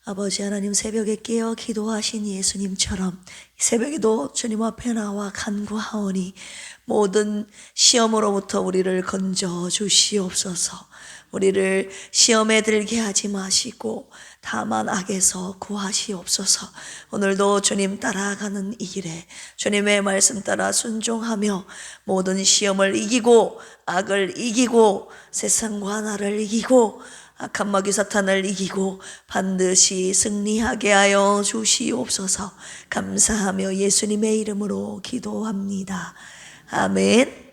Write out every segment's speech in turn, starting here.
아버지 하나님, 새벽에 깨어 기도하신 예수님처럼 새벽에도 주님 앞에 나와 간구하오니 모든 시험으로부터 우리를 건져 주시옵소서. 우리를 시험에 들게 하지 마시고 다만 악에서 구하시옵소서. 오늘도 주님 따라가는 이 길에 주님의 말씀 따라 순종하며 모든 시험을 이기고 악을 이기고 세상과 나를 이기고 악한 마귀 사탄을 이기고 반드시 승리하게 하여 주시옵소서. 감사하며 예수님의 이름으로 기도합니다. 아멘.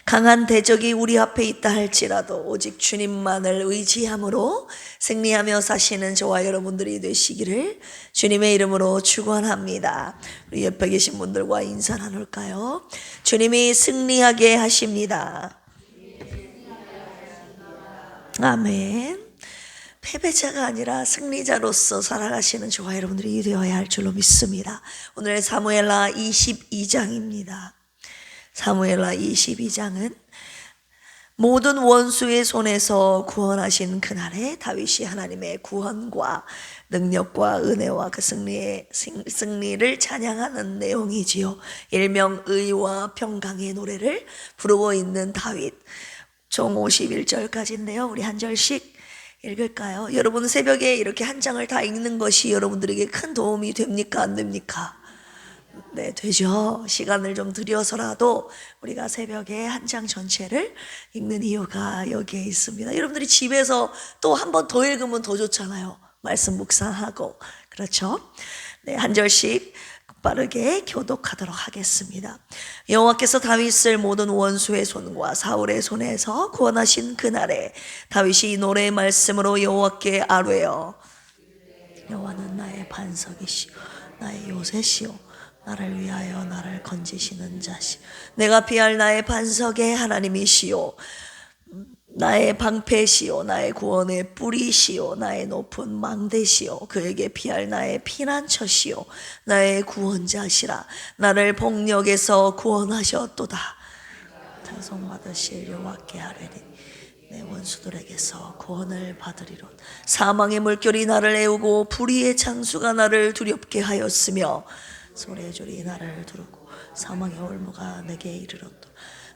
강한 대적이 우리 앞에 있다 할지라도 오직 주님만을 의지함으로 승리하며 사시는 저와 여러분들이 되시기를 주님의 이름으로 축원합니다. 우리 옆에 계신 분들과 인사 나눌까요? 주님이 승리하게 하십니다. 아멘. 패배자가 아니라 승리자로서 살아가시는 저와 여러분들이 되어야 할 줄로 믿습니다. 오늘 사무엘하 22장입니다. 사무엘하 22장은 모든 원수의 손에서 구원하신 그날에 다윗이 하나님의 구원과 능력과 은혜와 그 승리를 찬양하는 내용이지요. 일명 의와 평강의 노래를 부르고 있는 다윗. 총 51절까지인데요. 우리 한 절씩 읽을까요? 여러분, 새벽에 이렇게 한 장을 다 읽는 것이 여러분들에게 큰 도움이 됩니까? 안 됩니까? 네, 되죠. 시간을 좀 들여서라도 우리가 새벽에 한 장 전체를 읽는 이유가 여기에 있습니다. 여러분들이 집에서 또 한 번 더 읽으면 더 좋잖아요. 말씀 묵상하고. 그렇죠? 네, 한 절씩 빠르게 교독하도록 하겠습니다. 여호와께서 다윗을 모든 원수의 손과 사울의 손에서 구원하신 그날에 다윗이 이 노래의 말씀으로 여호와께 아뢰어 여호와는 나의 반석이시오 나의 요새시오 나를 위하여 나를 건지시는 자시 내가 피할 나의 반석의 하나님이시오 나의 방패시오 나의 구원의 뿌리시오 나의 높은 망대시오 그에게 피할 나의 피난처시오 나의 구원자시라 나를 폭력에서 구원하셨도다 찬송받으실 여호와께 아뢰리 내 원수들에게서 구원을 받으리로다 사망의 물결이 나를 애우고 불의의 창수가 나를 두렵게 하였으며 소리의 줄이 나를 두르고 사망의 올무가 내게 이르렀다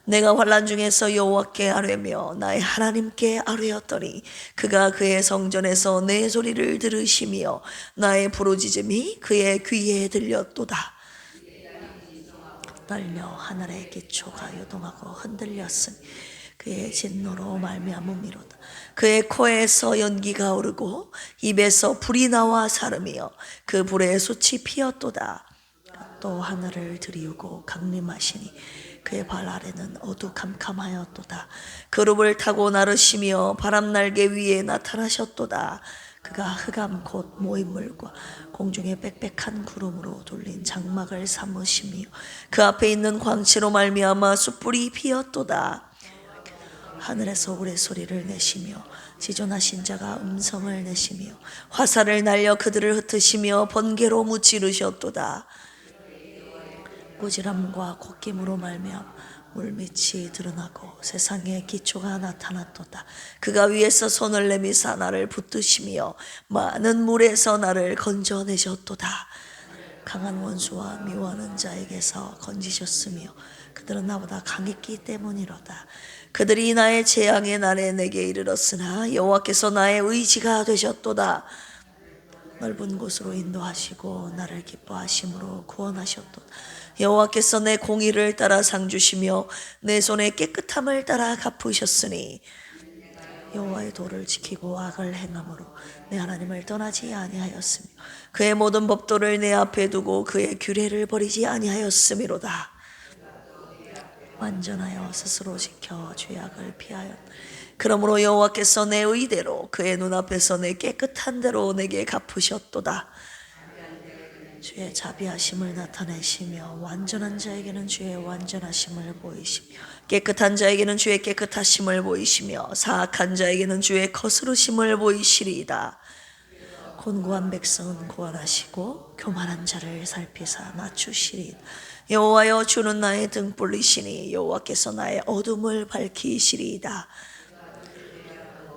내가 환난 중에서 여호와께 아뢰며 나의 하나님께 아뢰었더니 그가 그의 성전에서 내 소리를 들으시며 나의 부르짖음이 그의 귀에 들렸도다. 떨려 하늘의 기초가 요동하고 흔들렸으니 그의 진노로 말미암음이로다. 그의 코에서 연기가 오르고 입에서 불이 나와 사름이여 그 불에 숯이 피었도다. 또 하늘을 들이우고 강림하시니 그의 발 아래는 어두캄캄하였도다. 그룹을 타고 나르시며 바람날개 위에 나타나셨도다. 그가 흑암 곧 모인물과 공중에 빽빽한 구름으로 돌린 장막을 삼으시며 그 앞에 있는 광채로 말미암아 숯불이 피었도다. 하늘에서 우레소리를 내시며 지존하신 자가 음성을 내시며 화살을 날려 그들을 흩으시며 번개로 무찌르셨도다. 꾸지람과 콧김으로 말미암아 물밑이 드러나고 세상에 기초가 나타났도다. 그가 위에서 손을 내미사 나를 붙드시며 많은 물에서 나를 건져내셨도다. 강한 원수와 미워하는 자에게서 건지셨으며 그들은 나보다 강했기 때문이로다. 그들이 나의 재앙의 날에 내게 이르렀으나 여호와께서 나의 의지가 되셨도다. 넓은 곳으로 인도하시고 나를 기뻐하심으로 구원하셨도다. 여호와께서 내 공의를 따라 상 주시며 내 손의 깨끗함을 따라 갚으셨으니 여호와의 도를 지키고 악을 행함으로 내 하나님을 떠나지 아니하였으며 그의 모든 법도를 내 앞에 두고 그의 규례를 버리지 아니하였음이로다. 완전하여 스스로 지켜 죄악을 피하였. 그러므로 여호와께서 내 의대로 그의 눈앞에서 내 깨끗한 대로 내게 갚으셨도다. 주의 자비하심을 나타내시며 완전한 자에게는 주의 완전하심을 보이시며 깨끗한 자에게는 주의 깨끗하심을 보이시며 사악한 자에게는 주의 거스르심을 보이시리이다. 곤고한 백성은 구원하시고 교만한 자를 살피사 낮추시리이다. 여호와여 주는 나의 등불이시니 여호와께서 나의 어둠을 밝히시리이다.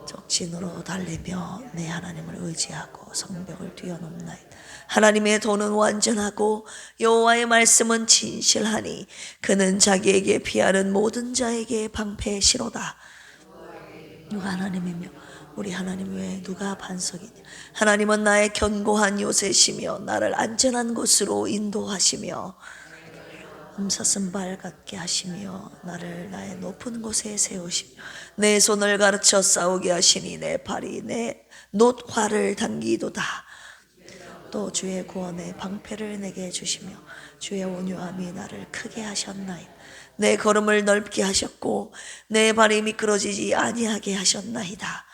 적진으로 달리며 내 하나님을 의지하고 성벽을 뛰어넘나이다. 하나님의 도는 완전하고 여호와의 말씀은 진실하니 그는 자기에게 피하는 모든 자에게 방패시로다. 누가 하나님이며 우리 하나님 외에 누가 반석이냐. 하나님은 나의 견고한 요새시며 나를 안전한 곳으로 인도하시며 사슴발 같게 하시며 나를 나의 높은 곳에 세우시며 내 손을 가르쳐 싸우게 하시니 내 발이 내 놋활을 당기도다. 또 주의 구원의 방패를 내게 주시며 주의 온유함이 나를 크게 하셨나이다. 내 걸음을 넓게 하셨고 내 발이 미끄러지지 아니하게 하셨나이다.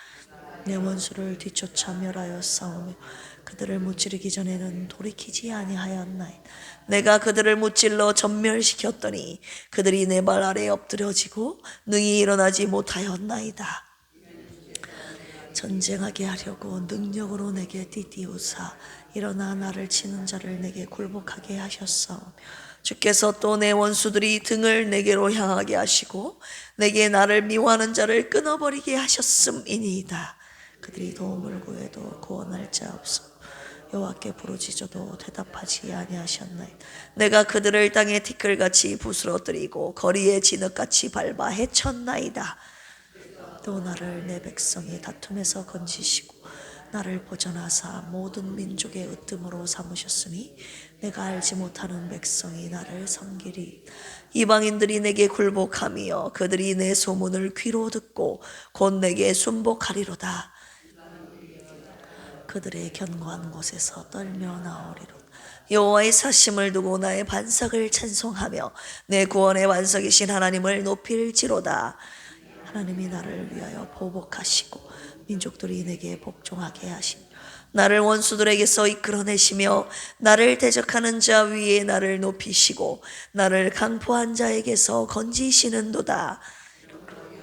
내 원수를 뒤쫓아 멸하여 싸우며 그들을 무찌르기 전에는 돌이키지 아니하였나이다. 내가 그들을 무찔러 전멸시켰더니 그들이 내 발 아래에 엎드려지고 능히 일어나지 못하였나이다. 전쟁하게 하려고 능력으로 내게 띠띠우사 일어나 나를 치는 자를 내게 굴복하게 하셨사오며 주께서 또 내 원수들이 등을 내게로 향하게 하시고 내게 나를 미워하는 자를 끊어버리게 하셨음이니이다. 그들이 도움을 구해도 구원할 자 없어 여호와께 부르짖어도 대답하지 아니하셨나이다. 내가 그들을 땅에 티끌같이 부스러뜨리고 거리에 진흙같이 밟아 해쳤나이다. 또 나를 내 백성의 다툼에서 건지시고 나를 보전하사 모든 민족의 으뜸으로 삼으셨으니 내가 알지 못하는 백성이 나를 섬기리. 이방인들이 내게 굴복하며 그들이 내 소문을 귀로 듣고 곧 내게 순복하리로다. 그들의 견고한 곳에서 떨며 나오리로다. 여호와의 사심을 두고 나의 반석을 찬송하며 내 구원의 반석이신 하나님을 높일지로다. 하나님이 나를 위하여 보복하시고 민족들이 내게 복종하게 하시며 나를 원수들에게서 이끌어내시며 나를 대적하는 자 위에 나를 높이시고 나를 강포한 자에게서 건지시는도다.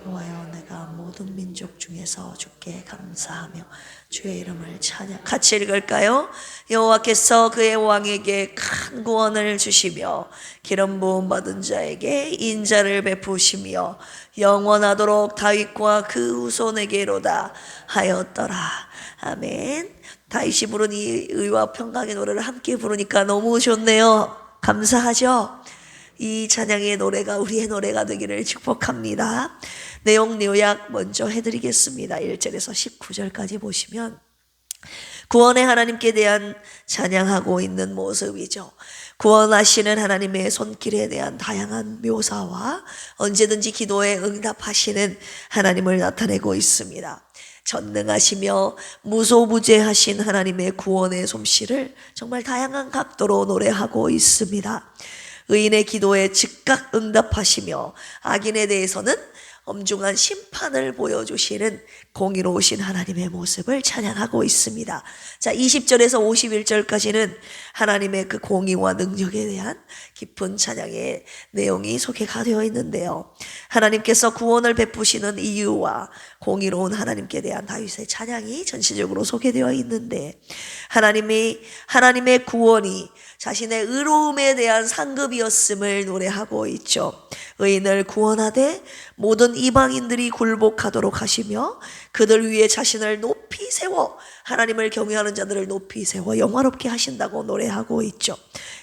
여호와여, 내가 모든 민족 중에서 주께 감사하며 주의 이름을 찬양. 같이 읽을까요? 여호와께서 그의 왕에게 큰 구원을 주시며 기름 부음 받은 자에게 인자를 베푸시며 영원하도록 다윗과 그 후손에게로다 하였더라. 아멘. 다윗이 부른 이 의와 평강의 노래를 함께 부르니까 너무 좋네요. 감사하죠? 이 찬양의 노래가 우리의 노래가 되기를 축복합니다. 내용 요약 먼저 해드리겠습니다. 1절에서 19절까지 보시면 구원의 하나님께 대한 찬양하고 있는 모습이죠. 구원하시는 하나님의 손길에 대한 다양한 묘사와 언제든지 기도에 응답하시는 하나님을 나타내고 있습니다. 전능하시며 무소부재하신 하나님의 구원의 솜씨를 정말 다양한 각도로 노래하고 있습니다. 의인의 기도에 즉각 응답하시며 악인에 대해서는 엄중한 심판을 보여주시는 공의로우신 하나님의 모습을 찬양하고 있습니다. 자, 20절에서 51절까지는 하나님의 그 공의와 능력에 대한 깊은 찬양의 내용이 소개가 되어 있는데요. 하나님께서 구원을 베푸시는 이유와 공의로운 하나님께 대한 다윗의 찬양이 전체적으로 소개되어 있는데 하나님의 구원이 자신의 의로움에 대한 상급이었음을 노래하고 있죠. 의인을 구원하되 모든 이방인들이 굴복하도록 하시며 그들 위에 자신을 높이 세워 하나님을 경외하는 자들을 높이 세워 영화롭게 하신다고 노래하고 있죠.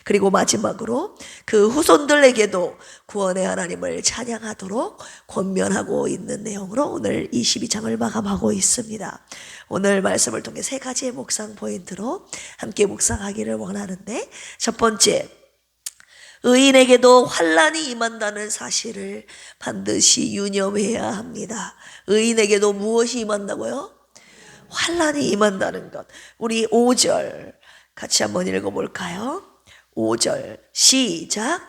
그리고 마지막으로 그 후손들에게도 구원의 하나님을 찬양하도록 권면하고 있는 내용으로 오늘 22장을 마감하고 있습니다. 오늘 말씀을 통해 세 가지의 묵상 포인트로 함께 묵상하기를 원하는데, 첫 번째, 의인에게도 환난이 임한다는 사실을 반드시 유념해야 합니다. 의인에게도 무엇이 임한다고요? 환난이 임한다는 것. 우리 5절 같이 한번 읽어볼까요? 5절 시작.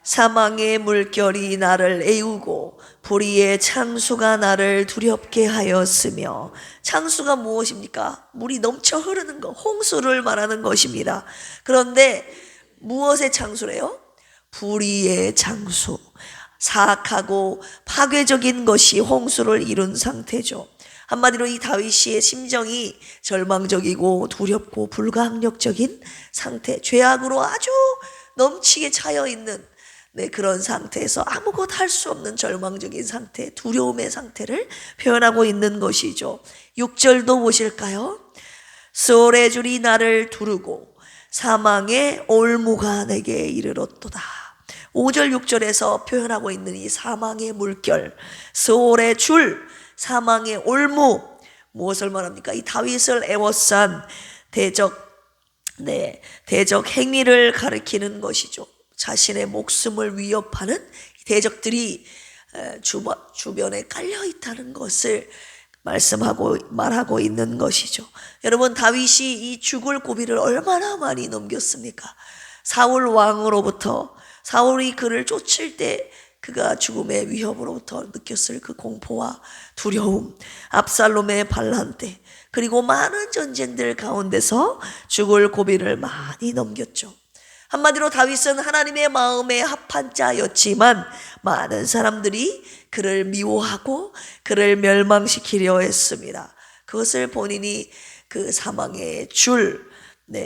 사망의 물결이 나를 애우고 불의의 창수가 나를 두렵게 하였으며. 창수가 무엇입니까? 물이 넘쳐 흐르는 것, 홍수를 말하는 것입니다. 그런데 무엇의 창수래요? 불의의 창수. 사악하고 파괴적인 것이 홍수를 이룬 상태죠. 한마디로 이 다윗의 심정이 절망적이고 두렵고 불가항력적인 상태, 죄악으로 아주 넘치게 차여 있는, 네, 그런 상태에서 아무것도 할 수 없는 절망적인 상태, 두려움의 상태를 표현하고 있는 것이죠. 6절도 보실까요? 수월의 줄이 나를 두르고 사망의 올무가 내게 이르렀도다. 5절 6절에서 표현하고 있는 이 사망의 물결, 수월의 줄, 사망의 올무, 무엇을 말합니까? 이 다윗을 애워싼 대적 행위를 가리키는 것이죠. 자신의 목숨을 위협하는 대적들이 주변에 깔려 있다는 것을 말하고 있는 것이죠. 여러분, 다윗이 이 죽을 고비를 얼마나 많이 넘겼습니까? 사울 왕으로부터, 사울이 그를 쫓을 때 그가 죽음의 위협으로부터 느꼈을 그 공포와 두려움, 압살롬의 반란 때, 그리고 많은 전쟁들 가운데서 죽을 고비를 많이 넘겼죠. 한마디로 다윗은 하나님의 마음에 합한 자였지만 많은 사람들이 그를 미워하고 그를 멸망시키려 했습니다. 그것을 본인이 그 사망의 줄,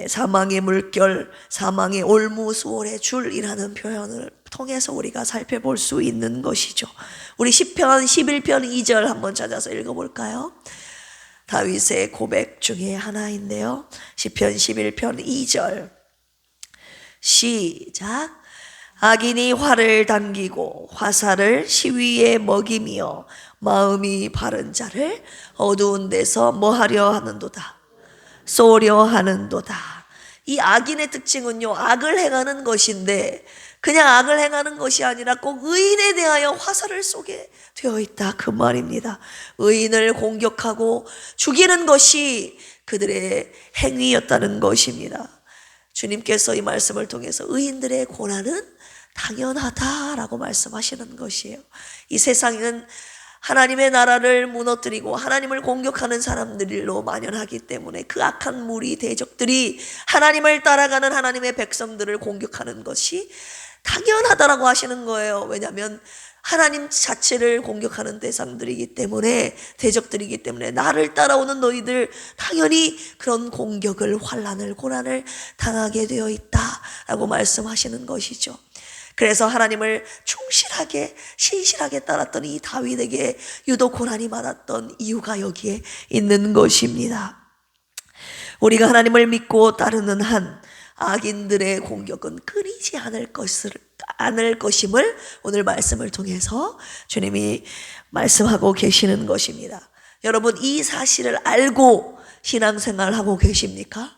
사망의 물결, 사망의 올무수월의 줄이라는 표현을 통해서 우리가 살펴볼 수 있는 것이죠. 우리 시편 11편 2절 한번 찾아서 읽어볼까요? 다윗의 고백 중에 하나인데요. 시편 11편 2절 시작. 악인이 활을 당기고 화살을 시위에 먹이며 마음이 바른 자를 어두운 데서 뭐하려 하는도다. 쏘려 하는도다. 이 악인의 특징은요, 악을 행하는 것인데 그냥 악을 행하는 것이 아니라 꼭 의인에 대하여 화살을 쏘게 되어 있다, 그 말입니다. 의인을 공격하고 죽이는 것이 그들의 행위였다는 것입니다. 주님께서 이 말씀을 통해서 의인들의 고난은 당연하다라고 말씀하시는 것이에요. 이 세상은 하나님의 나라를 무너뜨리고 하나님을 공격하는 사람들로 만연하기 때문에 그 악한 무리 대적들이 하나님을 따라가는 하나님의 백성들을 공격하는 것이 당연하다라고 하시는 거예요. 왜냐하면 하나님 자체를 공격하는 대상들이기 때문에, 대적들이기 때문에 나를 따라오는 너희들 당연히 그런 공격을, 환난을, 고난을 당하게 되어 있다라고 말씀하시는 것이죠. 그래서 하나님을 충실하게 신실하게 따랐던 이 다윗에게 유독 고난이 많았던 이유가 여기에 있는 것입니다. 우리가 하나님을 믿고 따르는 한 악인들의 공격은 끊이지 않을 것임을 오늘 말씀을 통해서 주님이 말씀하고 계시는 것입니다. 여러분, 이 사실을 알고 신앙생활하고 계십니까?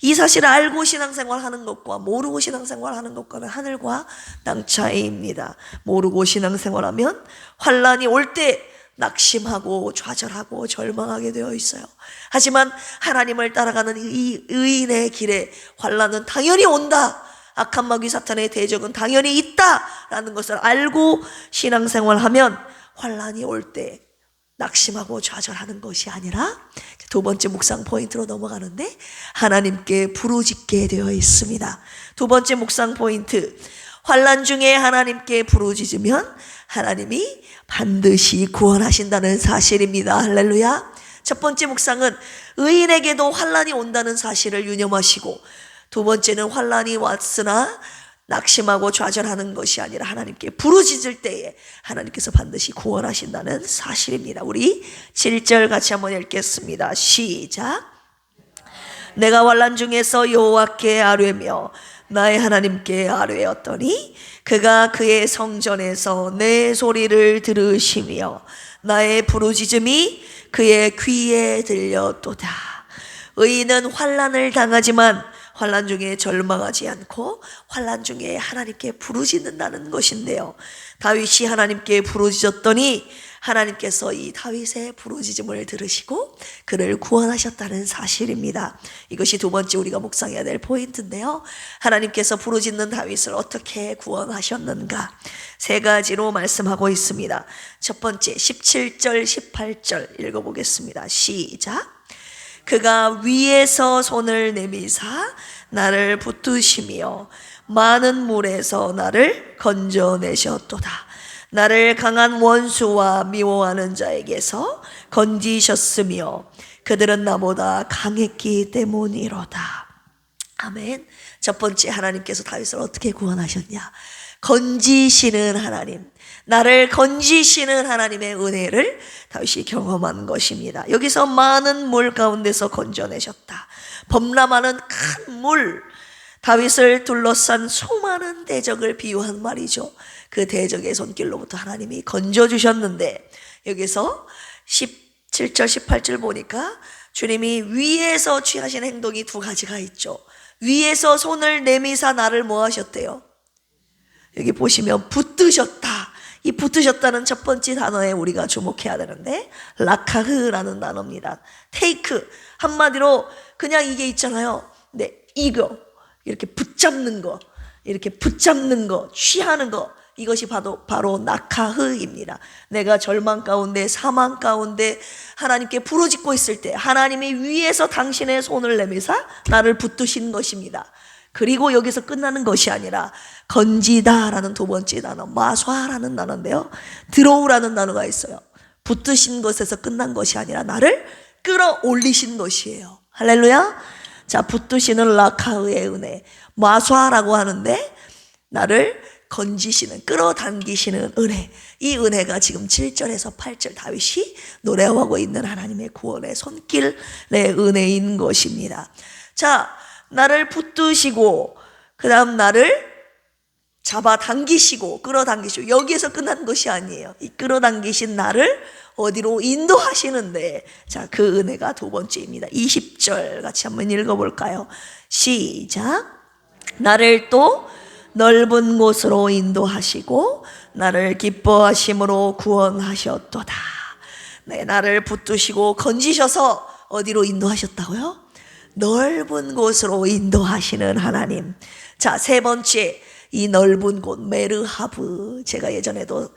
이 사실을 알고 신앙생활하는 것과 모르고 신앙생활하는 것과는 하늘과 땅 차이입니다. 모르고 신앙생활하면 환난이 올 때 낙심하고 좌절하고 절망하게 되어 있어요. 하지만 하나님을 따라가는 이 의인의 길에 환난은 당연히 온다, 악한 마귀 사탄의 대적은 당연히 있다라는 것을 알고 신앙생활하면 환난이 올 때 낙심하고 좌절하는 것이 아니라 두 번째 묵상 포인트로 넘어가는데 하나님께 부르짖게 되어 있습니다. 두 번째 묵상 포인트, 환난 중에 하나님께 부르짖으면 하나님이 반드시 구원하신다는 사실입니다. 할렐루야. 첫 번째 묵상은 의인에게도 환난이 온다는 사실을 유념하시고, 두 번째는 환난이 왔으나 낙심하고 좌절하는 것이 아니라 하나님께 부르짖을 때에 하나님께서 반드시 구원하신다는 사실입니다. 우리 7절 같이 한번 읽겠습니다. 시작. 내가 환난 중에서 여호와께 아뢰며 나의 하나님께 아뢰었더니 그가 그의 성전에서 내 소리를 들으시며 나의 부르짖음이 그의 귀에 들렸도다. 의인은 환난을 당하지만 환난 중에 절망하지 않고 환난 중에 하나님께 부르짖는다는 것인데요, 다윗이 하나님께 부르짖었더니 하나님께서 이 다윗의 부르짖음을 들으시고 그를 구원하셨다는 사실입니다. 이것이 두 번째 우리가 묵상해야 될 포인트인데요, 하나님께서 부르짖는 다윗을 어떻게 구원하셨는가, 세 가지로 말씀하고 있습니다. 첫 번째 17절 18절 읽어보겠습니다. 시작. 그가 위에서 손을 내미사 나를 붙드시며 많은 물에서 나를 건져내셨도다. 나를 강한 원수와 미워하는 자에게서 건지셨으며 그들은 나보다 강했기 때문이로다. 아멘. 첫 번째, 하나님께서 다윗을 어떻게 구원하셨냐? 건지시는 하나님, 나를 건지시는 하나님의 은혜를 다윗이 경험한 것입니다. 여기서 많은 물 가운데서 건져내셨다. 범람하는 큰 물, 다윗을 둘러싼 수많은 대적을 비유한 말이죠. 그 대적의 손길로부터 하나님이 건져주셨는데, 여기서 17절 18절 보니까 주님이 위에서 취하신 행동이 두 가지가 있죠. 위에서 손을 내미사 나를 뭐 하셨대요? 여기 보시면 붙드셨다. 이 붙으셨다는 첫 번째 단어에 우리가 주목해야 되는데, 라카흐라는 단어입니다. 테이크, 한마디로 그냥 이게 있잖아요. 네, 이거 이렇게 붙잡는 거, 이렇게 붙잡는 거, 취하는 거, 이것이 바로 나카흐입니다. 내가 절망 가운데, 사망 가운데 하나님께 부르짖고 있을 때 하나님이 위에서 당신의 손을 내미사 나를 붙드신 것입니다. 그리고 여기서 끝나는 것이 아니라 건지다라는 두 번째 단어, 마쏴라는 단어인데요, 들어오라는 단어가 있어요. 붙드신 것에서 끝난 것이 아니라 나를 끌어올리신 것이에요. 할렐루야. 자, 붙드시는 라카흐의 은혜, 마쏴라고 하는데 나를 건지시는, 끌어당기시는 은혜, 이 은혜가 지금 7절에서 8절 다윗이 노래하고 있는 하나님의 구원의 손길의 은혜인 것입니다. 자, 나를 붙드시고 그 다음 나를 잡아당기시고 끌어당기시고, 여기에서 끝난 것이 아니에요. 이 끌어당기신 나를 어디로 인도하시는데, 자, 그 은혜가 두 번째입니다. 20절 같이 한번 읽어볼까요? 시작. 나를 또 넓은 곳으로 인도하시고 나를 기뻐하심으로 구원하셨도다. 네, 나를 붙드시고 건지셔서 어디로 인도하셨다고요? 넓은 곳으로 인도하시는 하나님. 자, 세 번째, 이 넓은 곳, 메르하브. 제가 예전에도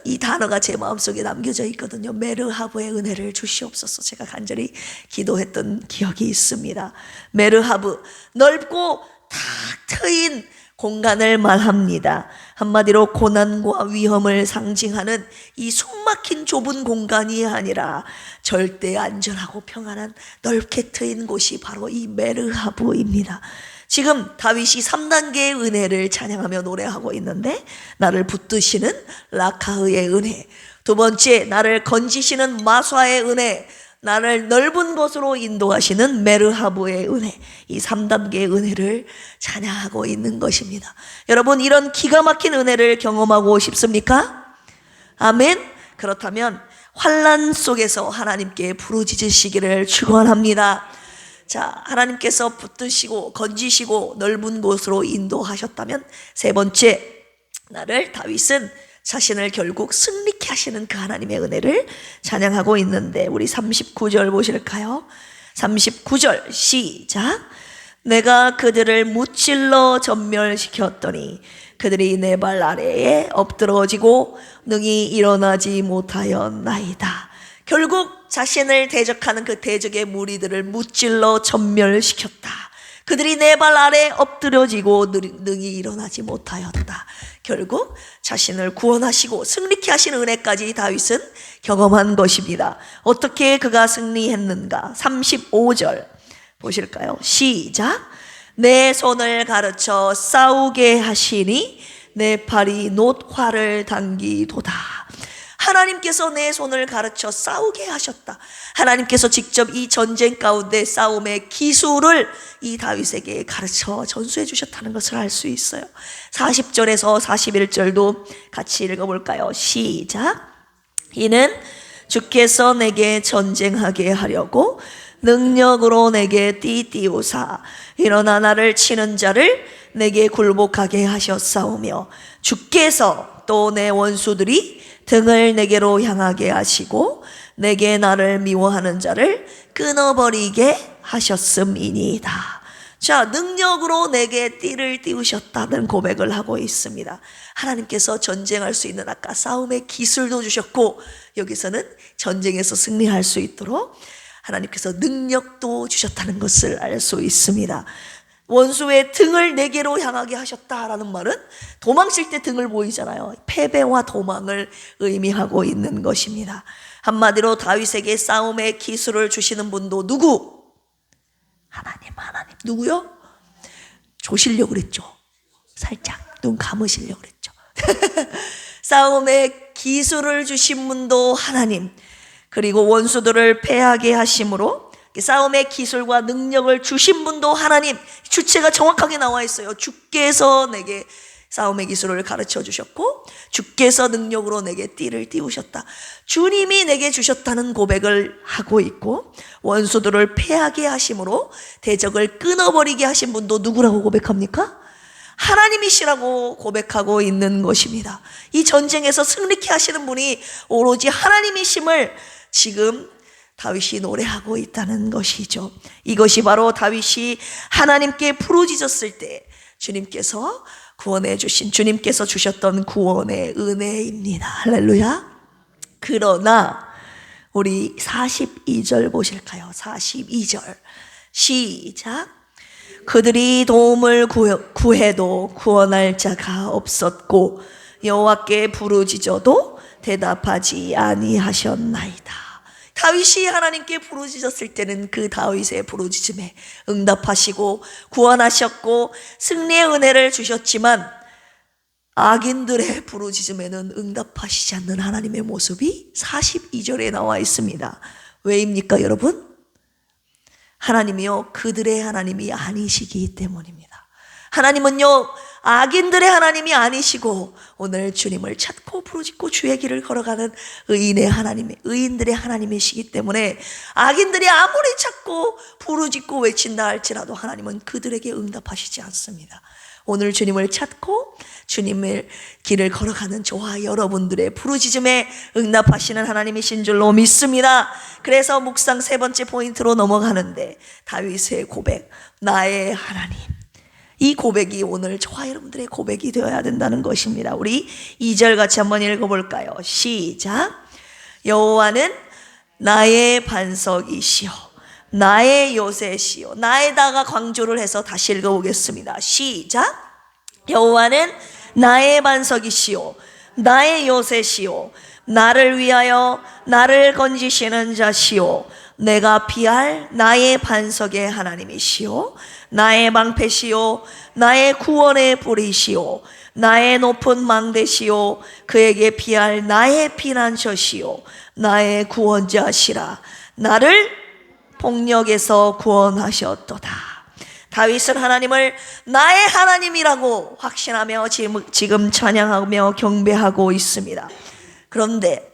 이 단어가 제 마음속에 남겨져 있거든요. 메르하브의 은혜를 주시옵소서. 제가 간절히 기도했던 기억이 있습니다. 메르하브, 넓고 탁 트인 공간을 말합니다. 한마디로 고난과 위험을 상징하는 이 숨막힌 좁은 공간이 아니라 절대 안전하고 평안한 넓게 트인 곳이 바로 이 메르하브입니다. 지금 다윗이 3단계의 은혜를 찬양하며 노래하고 있는데, 나를 붙드시는 라카흐의 은혜, 두 번째 나를 건지시는 마쏴의 은혜, 나를 넓은 곳으로 인도하시는 메르하브의 은혜, 이 3단계의 은혜를 찬양하고 있는 것입니다. 여러분, 이런 기가 막힌 은혜를 경험하고 싶습니까? 아멘. 그렇다면 환난 속에서 하나님께 부르짖으시기를 축원합니다. 자, 하나님께서 붙드시고 건지시고 넓은 곳으로 인도하셨다면, 세 번째, 다윗은 자신을 결국 승리케 하시는 그 하나님의 은혜를 찬양하고 있는데, 우리 39절 보실까요? 39절 시작. 내가 그들을 무찔러 전멸시켰더니 그들이 내 발 아래에 엎드러지고 능히 일어나지 못하였나이다. 결국 자신을 대적하는 그 대적의 무리들을 무찔러 전멸시켰다. 그들이 내 발 아래 엎드려지고 능히 일어나지 못하였다. 결국 자신을 구원하시고 승리케 하시는 은혜까지 다윗은 경험한 것입니다. 어떻게 그가 승리했는가? 35절 보실까요? 시작. 내 손을 가르쳐 싸우게 하시니 내 팔이 놋활을 당기도다. 하나님께서 내 손을 가르쳐 싸우게 하셨다. 하나님께서 직접 이 전쟁 가운데 싸움의 기술을 이 다윗에게 가르쳐 전수해 주셨다는 것을 알 수 있어요. 40절에서 41절도 같이 읽어볼까요? 시작. 이는 주께서 내게 전쟁하게 하려고 능력으로 내게 띠띠우사 일어나 나를 치는 자를 내게 굴복하게 하셨사오며, 주께서 또 내 원수들이 등을 내게로 향하게 하시고 내게 나를 미워하는 자를 끊어버리게 하셨음이니이다. 자, 능력으로 내게 띠를 띄우셨다는 고백을 하고 있습니다. 하나님께서 전쟁할 수 있는, 아까 싸움의 기술도 주셨고, 여기서는 전쟁에서 승리할 수 있도록 하나님께서 능력도 주셨다는 것을 알 수 있습니다. 원수의 등을 내게로 향하게 하셨다라는 말은 도망칠 때 등을 보이잖아요. 패배와 도망을 의미하고 있는 것입니다. 한마디로 다윗에게 싸움의 기술을 주시는 분도 누구? 하나님. 누구요? 조시려고 그랬죠. 살짝 눈 감으시려고 그랬죠. 싸움의 기술을 주신 분도 하나님, 그리고 원수들을 패하게 하심으로 싸움의 기술과 능력을 주신 분도 하나님. 주체가 정확하게 나와 있어요. 주께서 내게 싸움의 기술을 가르쳐 주셨고 주께서 능력으로 내게 띠를 띄우셨다. 주님이 내게 주셨다는 고백을 하고 있고, 원수들을 패하게 하심으로 대적을 끊어버리게 하신 분도 누구라고 고백합니까? 하나님이시라고 고백하고 있는 것입니다. 이 전쟁에서 승리케 하시는 분이 오로지 하나님이심을 지금 다윗이 노래하고 있다는 것이죠. 이것이 바로 다윗이 하나님께 부르짖었을 때 주님께서 구원해 주신, 주님께서 주셨던 구원의 은혜입니다. 할렐루야. 그러나 우리 42절 보실까요? 42절 시작. 그들이 도움을 구해도 구원할 자가 없었고 여호와께 부르짖어도 대답하지 아니하셨나이다. 다윗이 하나님께 부르짖었을 때는 그 다윗의 부르짖음에 응답하시고 구원하셨고 승리의 은혜를 주셨지만, 악인들의 부르짖음에는 응답하시지 않는 하나님의 모습이 42절에 나와 있습니다. 왜입니까 여러분? 하나님이요 그들의 하나님이 아니시기 때문입니다. 하나님은요 악인들의 하나님이 아니시고 오늘 주님을 찾고 부르짖고 주의 길을 걸어가는 의인들의 하나님이시기 때문에, 악인들이 아무리 찾고 부르짖고 외친다 할지라도 하나님은 그들에게 응답하시지 않습니다. 오늘 주님을 찾고 주님의 길을 걸어가는 저와 여러분들의 부르짖음에 응답하시는 하나님이신 줄로 믿습니다. 그래서 묵상 세 번째 포인트로 넘어가는데, 다윗의 고백, 나의 하나님. 이 고백이 오늘 저와 여러분들의 고백이 되어야 된다는 것입니다. 우리 2절 같이 한번 읽어볼까요? 시작. 여호와는 나의 반석이시요 나의 요새시요. 나에다가 강조를 해서 다시 읽어보겠습니다. 시작. 여호와는 나의 반석이시요 나의 요새시요 나를 위하여 나를 건지시는 자시요 내가 피할 나의 반석의 하나님이시요 나의 방패시요 나의 구원의 뿌리시요 나의 높은 망대시요 그에게 피할 나의 피난처시요 나의 구원자시라. 나를 폭력에서 구원하셨도다. 다윗은 하나님을 나의 하나님이라고 확신하며 지금 찬양하며 경배하고 있습니다. 그런데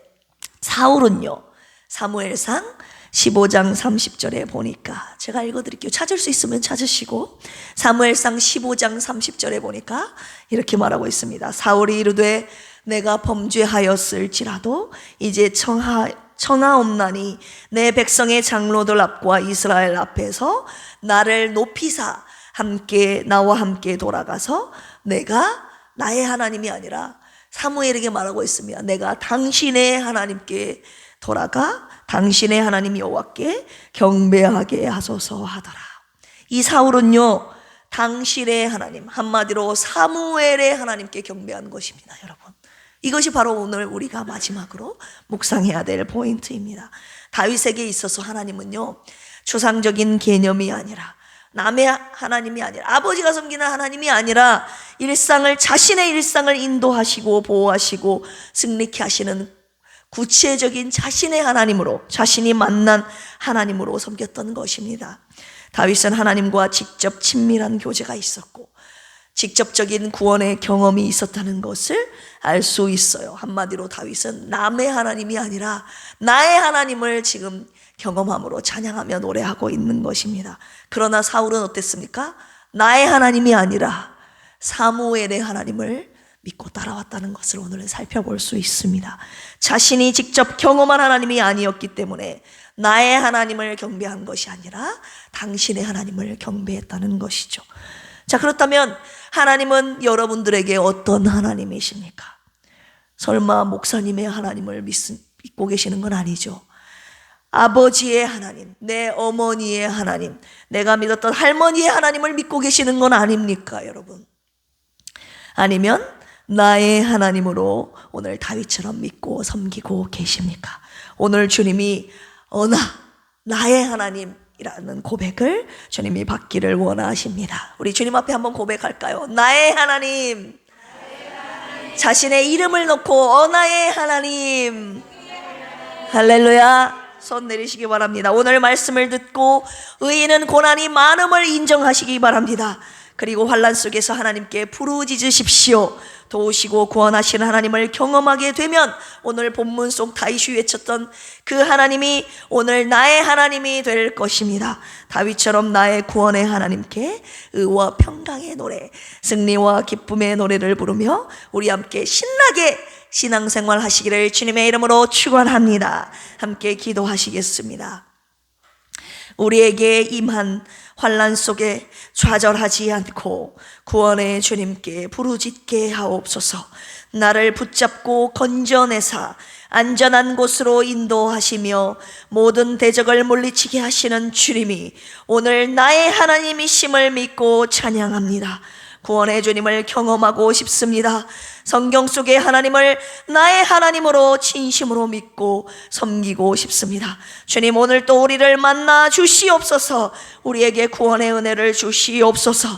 사울은요, 사무엘상 15장 30절에 보니까, 제가 읽어드릴게요. 찾을 수 있으면 찾으시고, 사무엘상 15장 30절에 보니까 이렇게 말하고 있습니다. 사울이 이르되 내가 범죄하였을지라도 이제 청하옵나니 내 백성의 장로들 앞과 이스라엘 앞에서 나를 높이사 나와 함께 돌아가서 내가 나의 하나님이 아니라 사무엘에게 말하고 있습니다. 내가 당신의 하나님께 돌아가 당신의 하나님 여호와께 경배하게 하소서 하더라. 이 사울은요 당신의 하나님, 한마디로 사무엘의 하나님께 경배한 것입니다. 여러분, 이것이 바로 오늘 우리가 마지막으로 묵상해야 될 포인트입니다. 다윗에게 있어서 하나님은요 추상적인 개념이 아니라, 남의 하나님이 아니라, 아버지가 섬기는 하나님이 아니라 자신의 일상을 인도하시고 보호하시고 승리케 하시는 구체적인 자신의 하나님으로, 자신이 만난 하나님으로 섬겼던 것입니다. 다윗은 하나님과 직접 친밀한 교제가 있었고 직접적인 구원의 경험이 있었다는 것을 알 수 있어요. 한마디로 다윗은 남의 하나님이 아니라 나의 하나님을 지금 경험함으로 찬양하며 노래하고 있는 것입니다. 그러나 사울은 어땠습니까? 나의 하나님이 아니라 사무엘의 하나님을 믿고 따라왔다는 것을 오늘 살펴볼 수 있습니다. 자신이 직접 경험한 하나님이 아니었기 때문에 나의 하나님을 경배한 것이 아니라 당신의 하나님을 경배했다는 것이죠. 자, 그렇다면 하나님은 여러분들에게 어떤 하나님이십니까? 설마 목사님의 하나님을 믿고 계시는 건 아니죠. 아버지의 하나님, 내 어머니의 하나님, 내가 믿었던 할머니의 하나님을 믿고 계시는 건 아닙니까, 여러분? 아니면 나의 하나님으로 오늘 다윗처럼 믿고 섬기고 계십니까? 오늘 주님이 나의 하나님이라는 고백을 주님이 받기를 원하십니다. 우리 주님 앞에 한번 고백할까요? 나의 하나님, 자신의 이름을 놓고 언하의 하나님. 할렐루야. 손 내리시기 바랍니다. 오늘 말씀을 듣고 의인은 고난이 많음을 인정하시기 바랍니다. 그리고 환난 속에서 하나님께 부르짖으십시오. 도우시고 구원하시는 하나님을 경험하게 되면 오늘 본문 속 다윗이 외쳤던 그 하나님이 오늘 나의 하나님이 될 것입니다. 다윗처럼 나의 구원의 하나님께 의와 평강의 노래, 승리와 기쁨의 노래를 부르며 우리 함께 신나게 신앙생활 하시기를 주님의 이름으로 축원합니다. 함께 기도하시겠습니다. 우리에게 임한 환난 속에 좌절하지 않고 구원의 주님께 부르짖게 하옵소서. 나를 붙잡고 건져내사 안전한 곳으로 인도하시며 모든 대적을 물리치게 하시는 주님이 오늘 나의 하나님이심을 믿고 찬양합니다. 구원의 주님을 경험하고 싶습니다. 성경 속의 하나님을 나의 하나님으로 진심으로 믿고 섬기고 싶습니다. 주님, 오늘 또 우리를 만나 주시옵소서. 우리에게 구원의 은혜를 주시옵소서.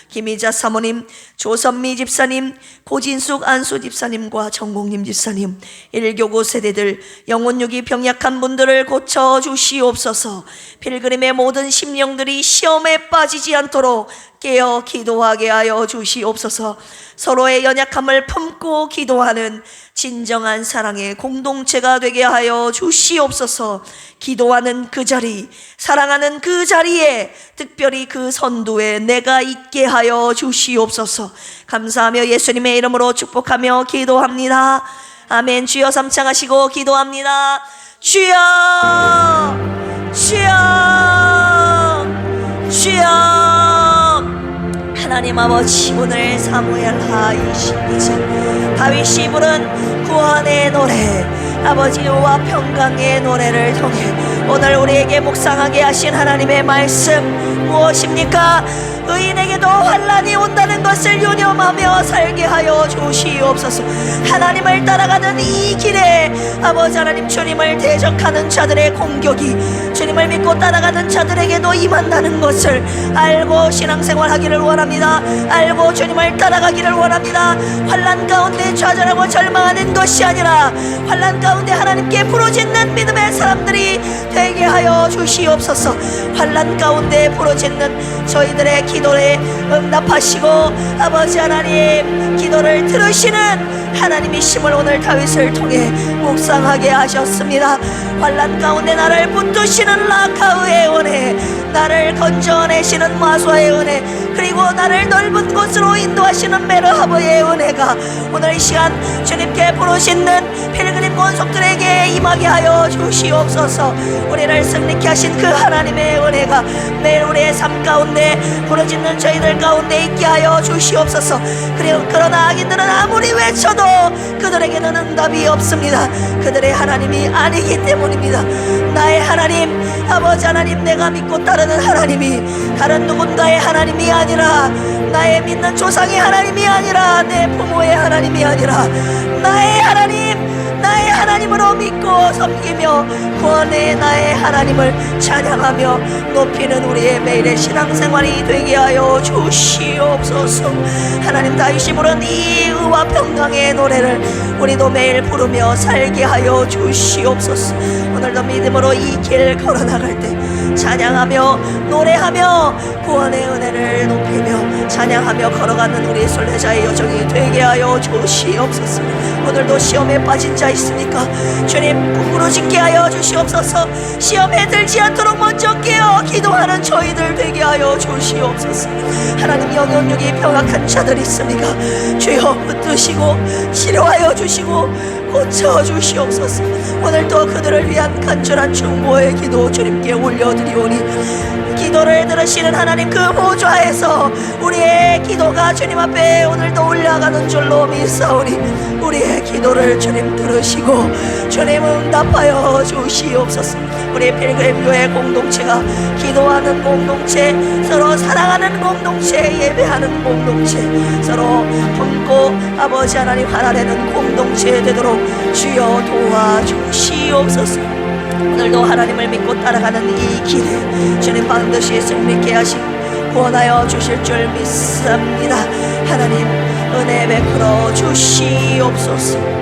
김희자 사모님, 조선미 집사님, 고진숙 안수 집사님과 정국님 집사님, 1교구 세대들 영혼육이 병약한 분들을 고쳐 주시옵소서. 필그림의 모든 심령들이 시험에 빠지지 않도록 깨어 기도하게 하여 주시옵소서. 서로의 연약함을 품고 기도하는 진정한 사랑의 공동체가 되게 하여 주시옵소서. 기도하는 그 자리, 사랑하는 그 자리에 특별히 그 선두에 내가 있게 하여 주시옵소서. 감사하며 예수님의 이름으로 축복하며 기도합니다. 아멘. 주여 삼창하시고 기도합니다. 주여, 주여, 주여. 하나님 아버지, 오늘 사무엘하 22장 다윗이 부른 구원의 노래, 아버지와 평강의 노래를 통해 오늘 우리에게 묵상하게 하신 하나님의 말씀 무엇입니까? 의인에게도 환난이 온다는 것을 유념하며 살게 하여 주시옵소서. 하나님을 따라가는 이 길에 아버지 하나님, 주님을 대적하는 자들의 공격이 주님을 믿고 따라가는 자들에게도 임한다는 것을 알고 신앙생활하기를 원합니다. 알고 주님을 따라가기를 원합니다. 환난 가운데 좌절하고 절망하는 것이 아니라 환난 가운데 하나님께 부르짖는 믿음의 사람들이 되게 하여 주시옵소서. 환난 가운데 부르짖는 저희들의 기도에 응답하시고 아버지 하나님, 기도를 들으시는 하나님이심을 오늘 다윗을 통해 묵상하게 하셨습니다. 환난 가운데 나를 붙드시는 라카의 은혜, 나를 건져내시는 마수아의 은혜, 그리고 나를 넓은 곳으로 인도하시는 메르하버의 은혜가 오늘 이 시간 주님께 부르짖는 필그림 권속들에게 임하게 하여 주시옵소서. 우리를 승리케 하신 그 하나님의 은혜가 매일 우리의 삶 가운데 부르짖는 저희들 가운데 있게 하여 주시옵소서. 그리고 그러나 악인들은 아무리 외쳐도 그들에게는 응답이 없습니다. 그들의 하나님이 아니기 때문입니다. 나의 하나님, 아버지 하나님, 내가 믿고 따르는 하나님이 다른 누군가의 하나님이 아니라, 나의 믿는 조상의 하나님이 아니라, 내 부모의 하나님이 아니라 나의 하나님, 나의 하나님으로 믿고 섬기며 구원의 나의 하나님을 찬양하며 높이는 우리의 매일의 신앙생활이 되게 하여 주시옵소서. 하나님, 다윗이 부른 이 의와 평강의 노래를 우리도 매일 부르며 살게 하여 주시옵소서. 오늘도 믿음으로 이 길 걸어나갈 때 찬양하며 노래하며 구원의 은혜를 높이며 찬양하며 걸어가는 우리 순례자의 여정이 되게 하여 주시옵소서. 오늘도 시험에 빠진 자 있습니까? 주님, 부르짖게 하여 주시옵소서. 시험에 들지 않도록 먼저 깨어 기도하는 저희들 되게 하여 주시옵소서. 하나님, 영혼육이 병약한 자들 있습니까? 주여 붙드시고 치료하여 주시고 고쳐 주시옵소서. 오늘도 그들을 위한 간절한 중보의 기도 주님께 올려드리오니 기도를 들으시는 하나님 그 보좌에서 우리의 기도가 주님 앞에 오늘도 올라가는 줄로 믿사오니 우리의 기도를 주님 들으시고 주님 응답하여 주시옵소서. 우리 필그림 교회 공동체가 기도하는 공동체, 서로 사랑하는 공동체, 예배하는 공동체, 서로 품고 아버지 하나님 하나되는 공동체 되도록 주여 도와주시옵소서. 오늘도 하나님을 믿고 따라가는 이 길에 주님 반드시 승리케 하시고 구원하여 주실 줄 믿습니다. 하나님 은혜 베풀어 주시옵소서.